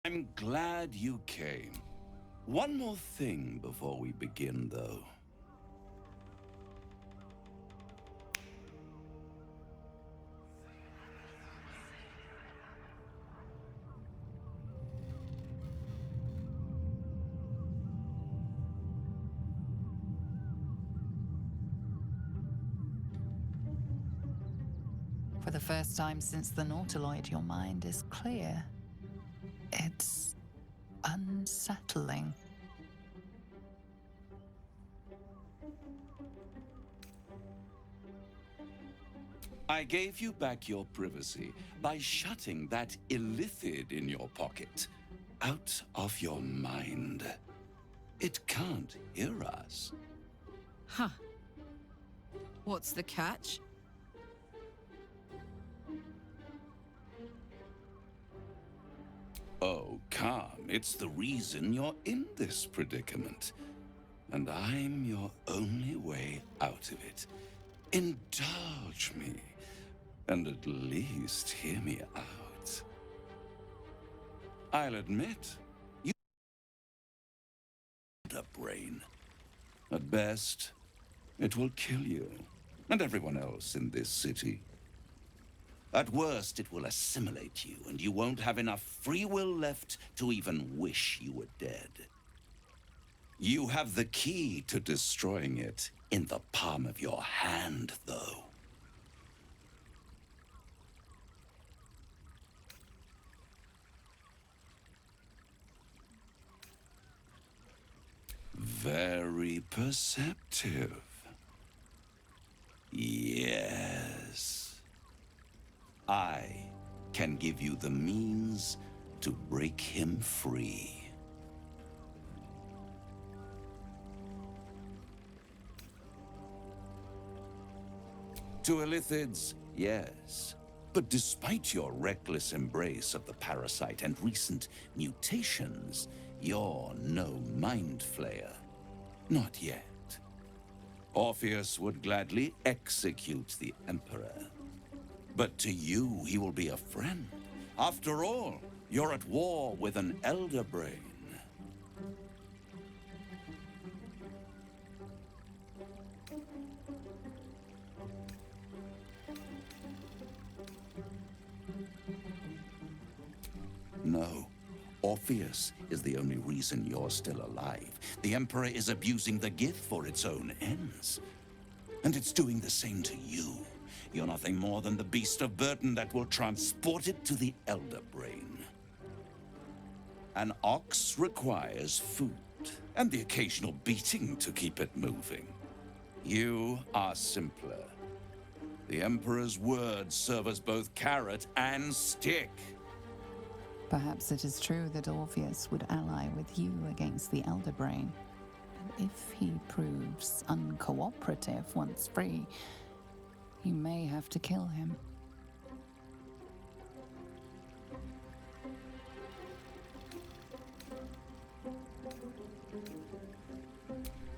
I'm glad you came. One more thing before we begin, though. For the first time since the Nautiloid, your mind is clear. It's unsettling. I gave you back your privacy by shutting that illithid in your pocket out of your mind. It can't hear us. Huh. What's the catch? Oh, calm. It's the reason you're in this predicament. And I'm your only way out of it. Indulge me, and at least hear me out. I'll admit, you have a brain. At best, it will kill you, and everyone else in this city. At worst, it will assimilate you, and you won't have enough free will left to even wish you were dead. You have the key to destroying it in the palm of your hand, though. Very perceptive. Yes. I can give you the means to break him free. To illithids, yes. But despite your reckless embrace of the parasite and recent mutations, you're no mind flayer. Not yet. Orpheus would gladly execute the Emperor. But to you, he will be a friend. After all, you're at war with an elder brain. No. Orpheus is the only reason you're still alive. The Emperor is abusing the gift for its own ends. And it's doing the same to you. You're nothing more than the beast of burden that will transport it to the Elder Brain. An ox requires food, and the occasional beating to keep it moving. You are simpler. The Emperor's words serve as both carrot and stick. Perhaps it is true that Orpheus would ally with you against the Elder Brain. And if he proves uncooperative once free, you may have to kill him.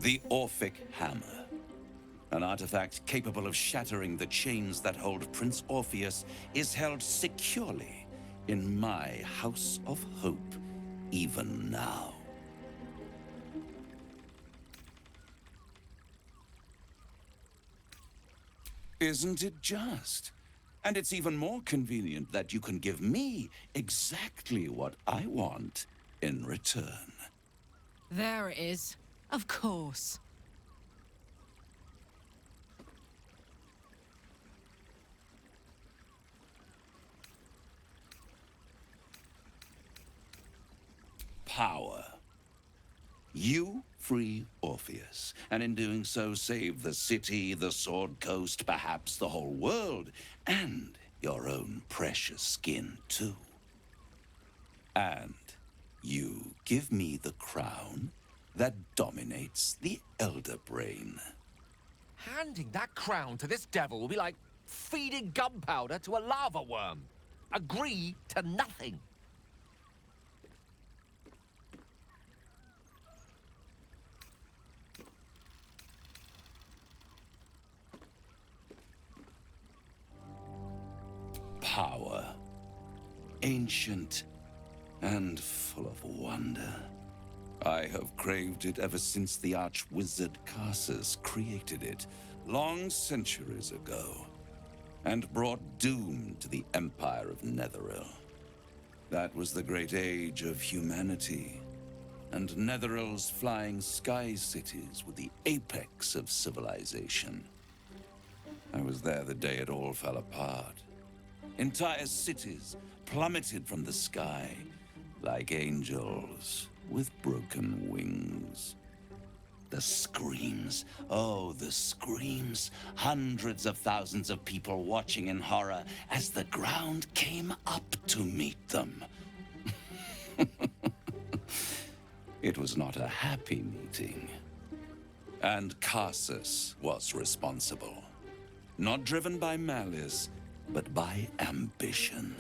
The Orphic Hammer. An artifact capable of shattering the chains that hold Prince Orpheus is held securely in my House of Hope, even now. Isn't it just? And it's even more convenient that you can give me exactly what I want in return. There it is. Of course. Power. You free Orpheus, and in doing so save the city, the Sword Coast, perhaps the whole world, and your own precious skin too. And you give me the crown that dominates the Elder Brain. Handing that crown to this devil will be like feeding gunpowder to a lava worm. Agree to nothing. Power. Ancient and full of wonder. I have craved it ever since the arch-wizard Karsus created it, long centuries ago, and brought doom to the Empire of Netheril. That was the great age of humanity, and Netheril's flying sky cities were the apex of civilization. I was there the day it all fell apart. Entire cities plummeted from the sky, like angels with broken wings. The screams, oh, the screams. Hundreds of thousands of people watching in horror as the ground came up to meet them. It was not a happy meeting. And Karsus was responsible. Not driven by malice, but by ambition.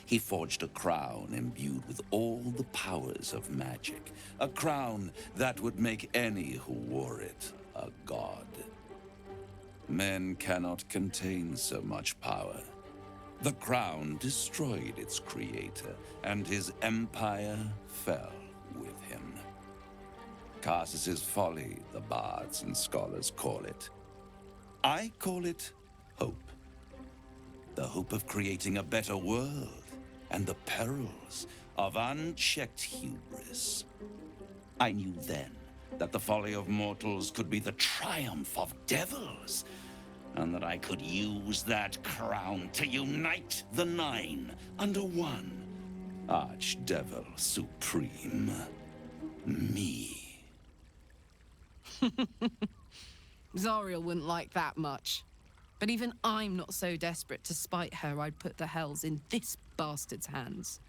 He forged a crown imbued with all the powers of magic. A crown that would make any who wore it a god. Men cannot contain so much power. The crown destroyed its creator, and his empire fell with him. Karsus's folly, the bards and scholars call it. I call it hope. The hope of creating a better world, and the perils of unchecked hubris. I knew then that the folly of mortals could be the triumph of devils, and that I could use that crown to unite the Nine under one Archdevil Supreme. Me. Zariel wouldn't like that much. But even I'm not so desperate to spite her I'd put the hells in this bastard's hands.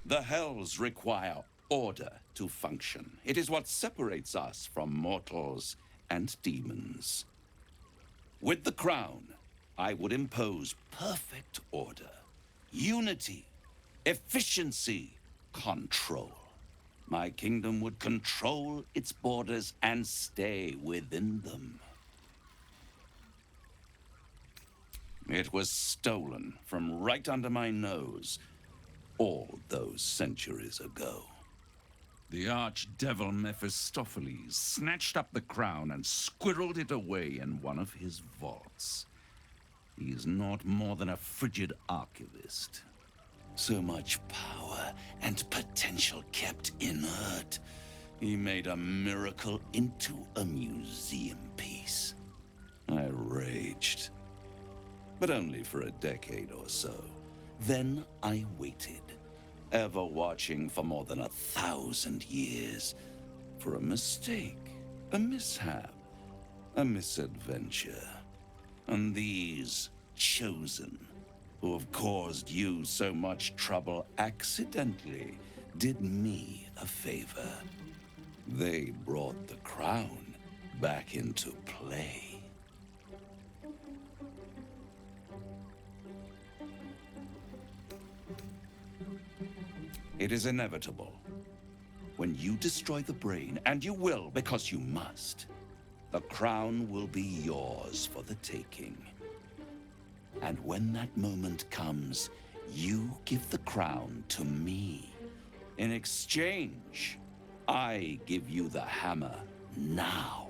The hells require order to function. It is what separates us from mortals and demons. With the crown, I would impose perfect order. Unity, efficiency, control. My kingdom would control its borders and stay within them. It was stolen from right under my nose all those centuries ago. The archdevil Mephistopheles snatched up the crown and squirreled it away in one of his vaults. He is not more than a frigid archivist. So much power and potential kept inert. He made a miracle into a museum piece. I raged. But only for a decade or so. Then I waited, ever watching for more than 1,000 years. For a mistake, a mishap, a misadventure. And these chosen, who have caused you so much trouble accidentally, did me a favor. They brought the crown back into play. It is inevitable. When you destroy the brain, and you will because you must, the crown will be yours for the taking. And when that moment comes, you give the crown to me. In exchange, I give you the hammer now.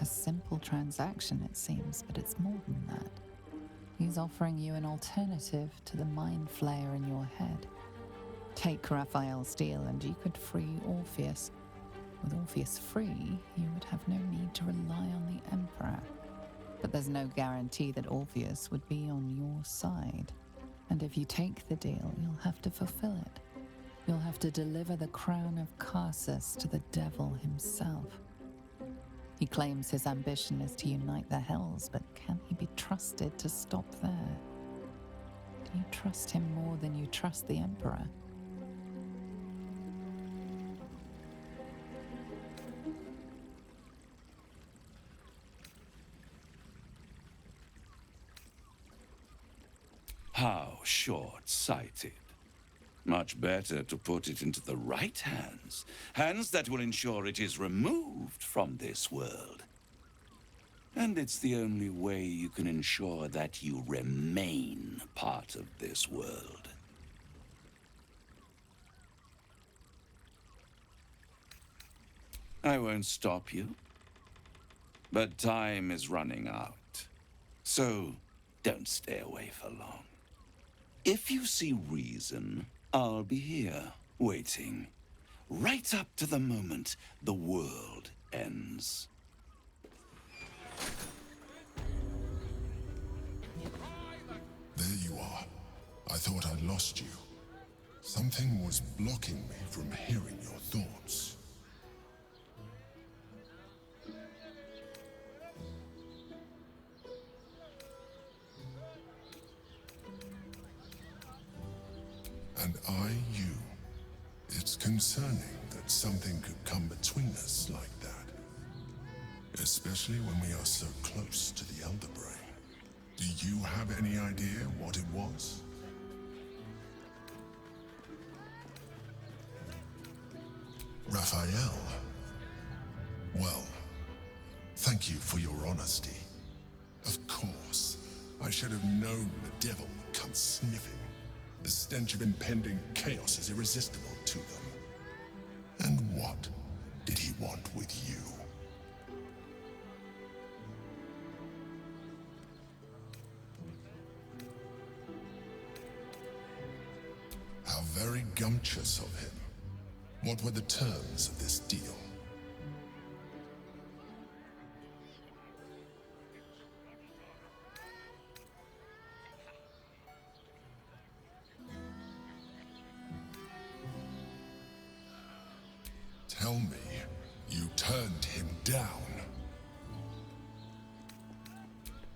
A simple transaction, it seems, but it's more than that. He's offering you an alternative to the mind flayer in your head. Take Raphael's steel and you could free Orpheus. With Orpheus free, you would have no need to rely on the Emperor. But there's no guarantee that Orpheus would be on your side. And if you take the deal, you'll have to fulfill it. You'll have to deliver the crown of Karsus to the devil himself. He claims his ambition is to unite the hells, but can he be trusted to stop there? Do you trust him more than you trust the Emperor? How short-sighted. Much better to put it into the right hands. Hands that will ensure it is removed from this world. And it's the only way you can ensure that you remain part of this world. I won't stop you. But time is running out. So, don't stay away for long. If you see reason, I'll be here, waiting. Right up to the moment the world ends. There you are. I thought I'd lost you. Something was blocking me from hearing your thoughts. And you. It's concerning that something could come between us like that. Especially when we are so close to the Elder Brain. Do you have any idea what it was? Raphael. Well, thank you for your honesty. Of course, I should have known the devil would come sniffing. The stench of impending chaos is irresistible to them. And what did he want with you? How very gumptious of him. What were the terms of this deal? Tell me, you turned him down.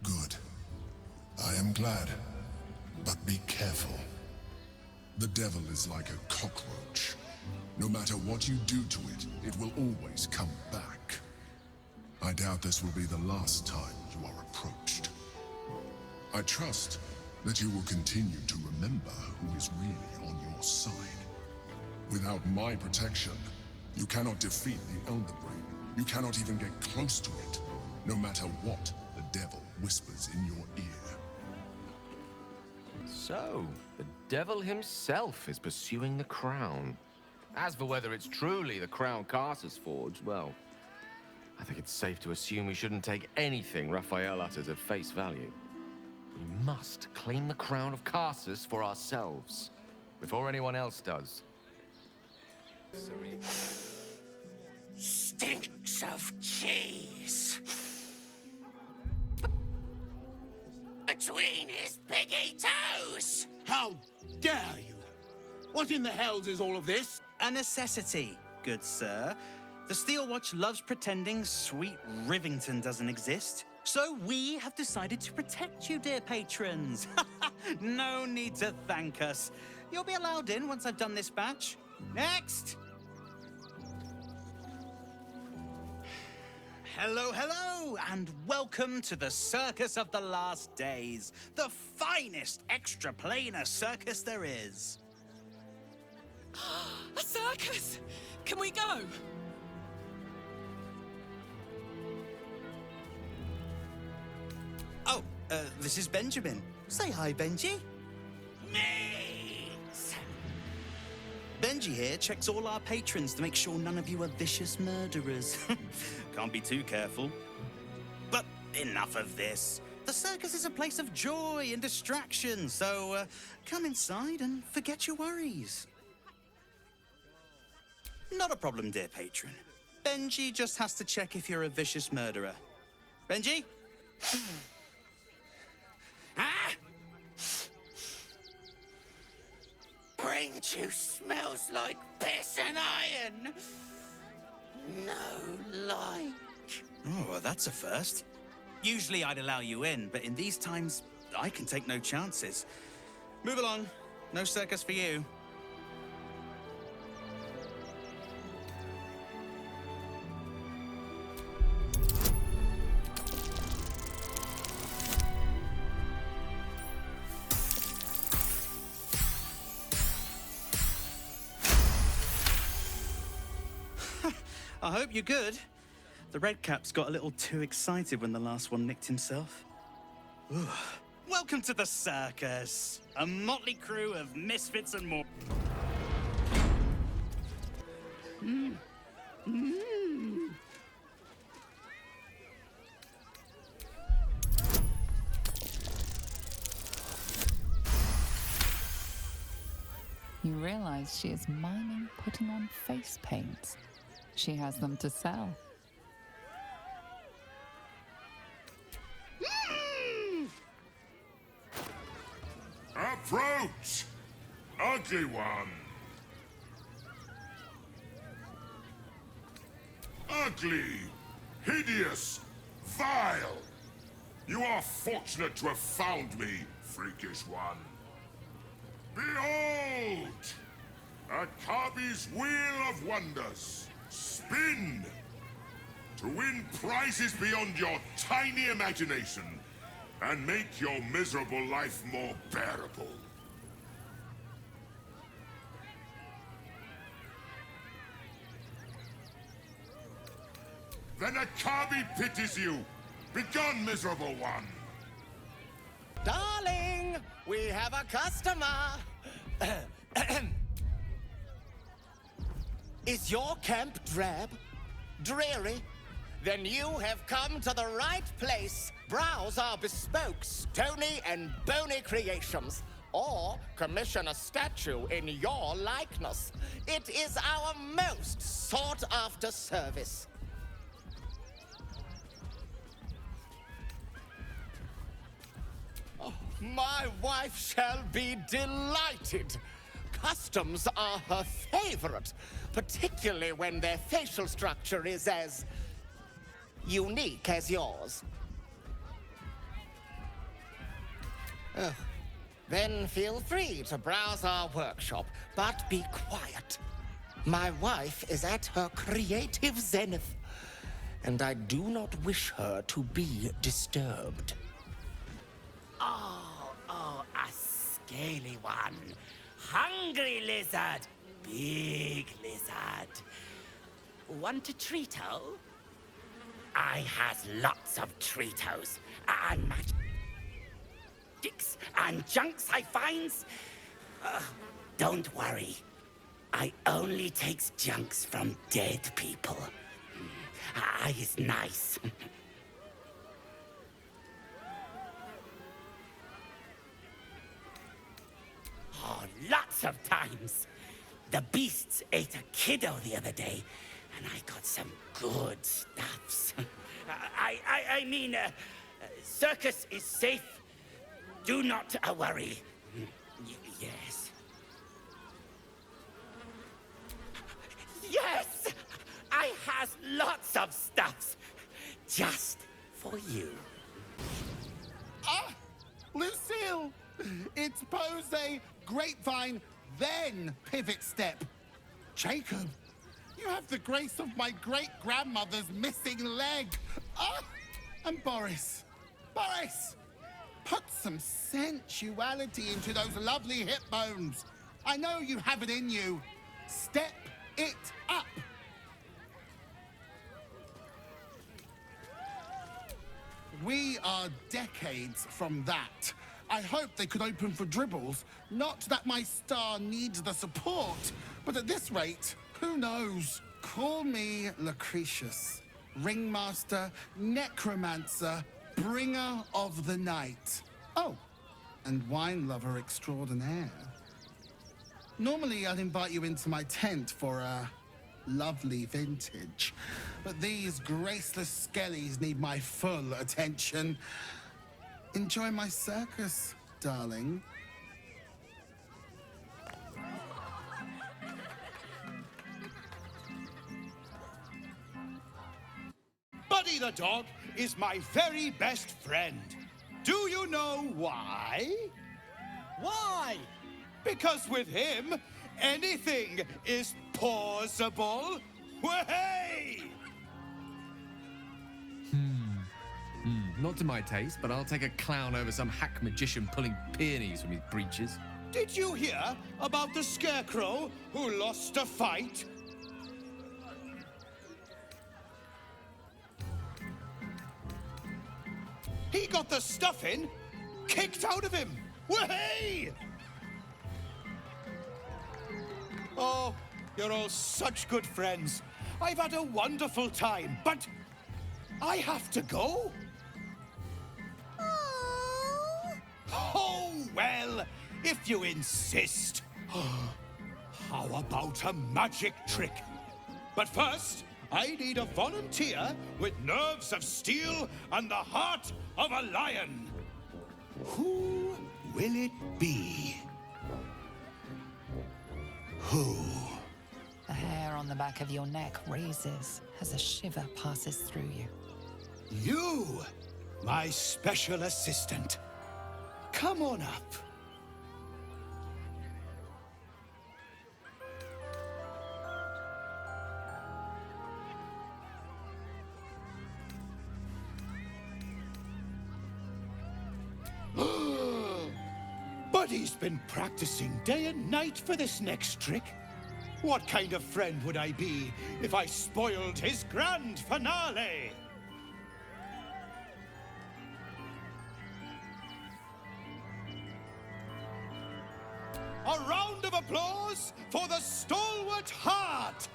Good. I am glad. But be careful. The devil is like a cockroach. No matter what you do to it, it will always come back. I doubt this will be the last time you are approached. I trust that you will continue to remember who is really on your side. Without my protection, you cannot defeat the Elder Brain. You cannot even get close to it, no matter what the devil whispers in your ear. So, the devil himself is pursuing the crown. As for whether it's truly the crown Carter's forged, well, I think it's safe to assume we shouldn't take anything Raphael utters at face value. We must claim the crown of Carthus for ourselves, before anyone else does. Stinks of cheese. Between his piggy toes! How dare you! What in the hells is all of this? A necessity, good sir. The Steel Watch loves pretending sweet Rivington doesn't exist. So we have decided to protect you, dear patrons. No need to thank us. You'll be allowed in once I've done this batch. Next! Hello, hello, and welcome to the Circus of the Last Days, the finest extra-planar circus there is. A circus! Can we go? Oh, this is Benjamin. Say hi, Benji. Meat! Benji here checks all our patrons to make sure none of you are vicious murderers. Can't be too careful. But enough of this. The circus is a place of joy and distraction, so come inside and forget your worries. Not a problem, dear patron. Benji just has to check if you're a vicious murderer. Benji? Ah! Brain juice smells like piss and iron. No light. Oh, well, that's a first. Usually I'd allow you in, but in these times, I can take no chances. Move along. No circus for you. I hope you're good. The Redcaps got a little too excited when the last one nicked himself. Ooh. Welcome to the circus. A motley crew of misfits and more. You realize she is miming putting on face paints. She has them to sell. Approach! Ugly one! Ugly! Hideous! Vile! You are fortunate to have found me, freakish one. Behold! Akabi's Wheel of Wonders. Spin! To win prizes beyond your tiny imagination and make your miserable life more bearable. Then Akabi pities you. Begone, miserable one. Darling, we have a customer. Is your camp drab? Dreary? Then you have come to the right place. Browse our bespoke, stony and bony creations. Or commission a statue in your likeness. It is our most sought-after service. Oh, my wife shall be delighted. Customs are her favorite, particularly when their facial structure is as unique as yours. Then feel free to browse our workshop, but be quiet. My wife is at her creative zenith, and I do not wish her to be disturbed. Oh, a scaly one. Hungry lizard. Big lizard. Want a treato? I has lots of treatos. And magics and junks I finds. Don't worry. I only takes junks from dead people. I is nice. Oh, lots of times. The beasts ate a kiddo the other day, and I got some good stuffs. I mean, circus is safe. Do not worry. Yes. Yes! I has lots of stuffs. Just for you. Ah! Lucille! It's pose, grapevine, then pivot step. Jacob, you have the grace of my great-grandmother's missing leg. Ah! And Boris. Boris! Put some sensuality into those lovely hip bones. I know you have it in you. Step it up. We are decades from that. I hope they could open for dribbles. Not that my star needs the support, but at this rate, who knows? Call me Lucretius, ringmaster, necromancer, bringer of the night. Oh, and wine lover extraordinaire. Normally, I'd invite you into my tent for a lovely vintage, but these graceless skellies need my full attention. Enjoy my circus, darling. Buddy the dog is my very best friend. Do you know why? Why? Because with him, anything is possible. Way! Not to my taste, but I'll take a clown over some hack magician pulling peonies from his breeches. Did you hear about the scarecrow who lost a fight? He got the stuffing kicked out of him. Way! Oh, you're all such good friends. I've had a wonderful time, but I have to go. Oh, well, if you insist. How about a magic trick? But first, I need a volunteer with nerves of steel and the heart of a lion. Who will it be? Who? The hair on the back of your neck raises as a shiver passes through you. You, my special assistant. Come on up. Buddy's been practicing day and night for this next trick. What kind of friend would I be if I spoiled his grand finale? A round of applause for the stalwart heart!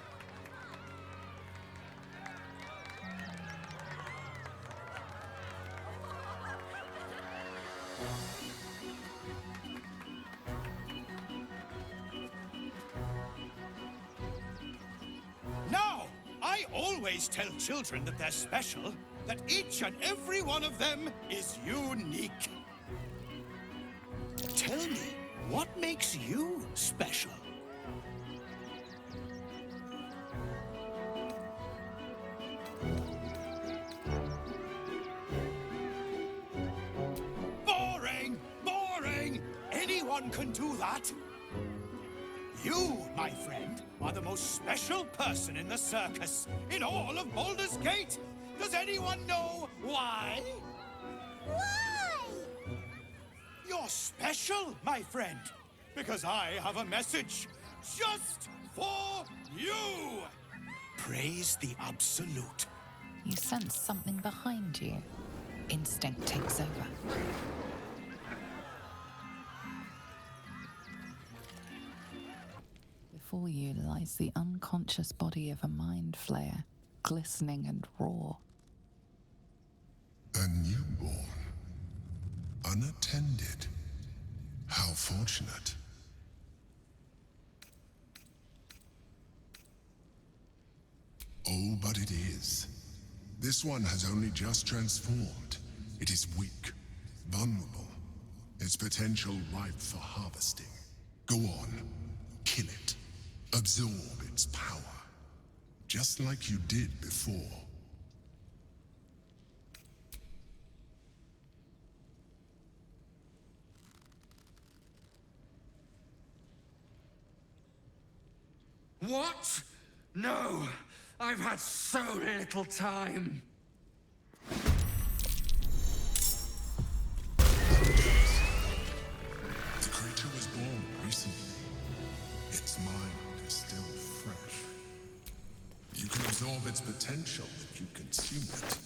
Now, I always tell children that they're special, that each and every one of them is unique. Tell me, what makes you special? Boring! Boring! Anyone can do that. You, my friend, are the most special person in the circus, in all of Baldur's Gate. Does anyone know why? Why? You're special, my friend, because I have a message just for you. Praise the Absolute. You sense something behind you. Instinct takes over. Before you lies the unconscious body of a mind flayer, glistening and raw. A newborn. Unattended. How fortunate. Oh, but it is. This one has only just transformed. It is weak, vulnerable. Its potential ripe for harvesting. Go on, kill it. Absorb its power. Just like you did before. What? No! I've had so little time! The creature was born recently. Its mind is still fresh. You can absorb its potential if you consume it.